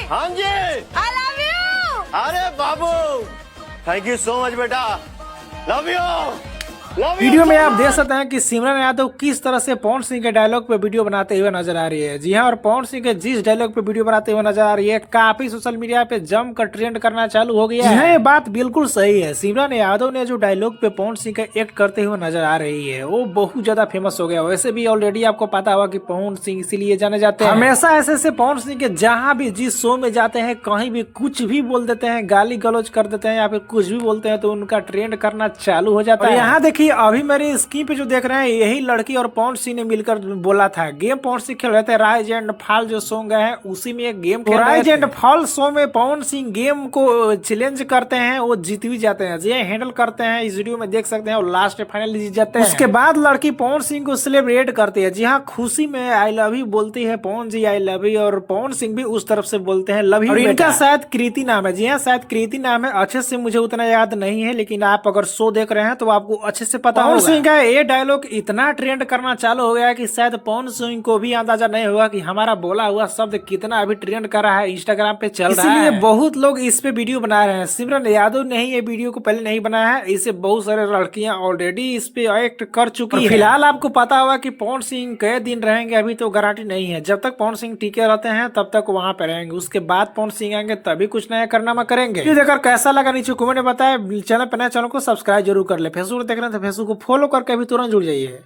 हाँ जी। I love you. अरे बाबू, thank you so much बेटा, लव यू। वीडियो में आप देख सकते हैं कि सिमरन यादव किस तरह से पवन सिंह के डायलॉग पे वीडियो बनाते हुए नजर आ रही है। जी हाँ, और पवन सिंह के जिस डायलॉग पे वीडियो बनाते हुए नजर आ रही है, काफी सोशल मीडिया पे जमकर ट्रेंड करना चालू हो गया है। ये बात बिल्कुल सही है। सिमरन यादव ने जो डायलॉग पे पवन सिंह का एक्ट करते हुए नजर आ रही है, वो बहुत ज्यादा फेमस हो गया। वैसे भी ऑलरेडी आपको पता होगा कि पवन सिंह इसीलिए जाने जाते हैं। हमेशा ऐसे पवन सिंह के जहाँ भी जिस शो में जाते हैं, कहीं भी कुछ भी बोल देते हैं, गाली गलौज कर देते हैं या फिर कुछ भी बोलते हैं, तो उनका ट्रेंड करना चालू हो जाता है। यहाँ देखिए, अभी मेरी स्क्रीन पे जो देख रहे हैं, यही लड़की और पवन सिंह ने मिलकर बोला था। गेम पवन सिंह खेल रहे थे, राइज एंड फॉल जो सॉन्ग है, उसी में एक गेम खेल रहे थे। राइज एंड फॉल शो में पवन सिंह गेम को चैलेंज करते हैं, वो जीत भी जाते हैं। ये हैंडल करते हैं, इस वीडियो में देख सकते हैं, और लास्ट में फाइनली जीत जाते हैं। उसके बाद लड़की पवन सिंह को सेलिब्रेट करती है। जी हाँ, खुशी में आई लव यू बोलती है, पवन जी आई लव यू, और पवन सिंह भी उस तरफ से बोलते हैं लव यू। और इनका शायद कृति नाम है। जी हाँ, शायद कृति नाम है। अच्छे से मुझे उतना याद नहीं है, लेकिन आप अगर शो देख रहे हैं तो आपको अच्छे से पता होगा। पवन सिंह का ये डायलॉग इतना ट्रेंड करना चालू हो गया है कि शायद पवन सिंह को भी अंदाजा नहीं होगा कि हमारा बोला हुआ शब्द कितना अभी ट्रेंड कर रहा है, इंस्टाग्राम पे चल रहा है। इसलिए बहुत लोग इस पे वीडियो बना रहे हैं। सिमरन यादव ने ही ये वीडियो को पहले नहीं बनाया है, इसे बहुत सारे लड़कियां ऑलरेडी इस पे एक्ट कर चुकी है। फिलहाल आपको पता होगा कि पवन सिंह कई दिन रहेंगे, अभी तो गारंटी नहीं है। जब तक पवन सिंह टीके रहते हैं तब तक वहां पे रहेंगे, उसके बाद पवन सिंह आएंगे तभी कुछ नया कारनामा करेंगे। देखकर कैसा लगा नीचे कमेंट में बताया। चैनल पर नए, चैनल को सब्सक्राइब जरूर कर ले। फेसबुक देख रहे हैं तो फेसबुक को फॉलो करके भी तुरंत जुड़ जाइए।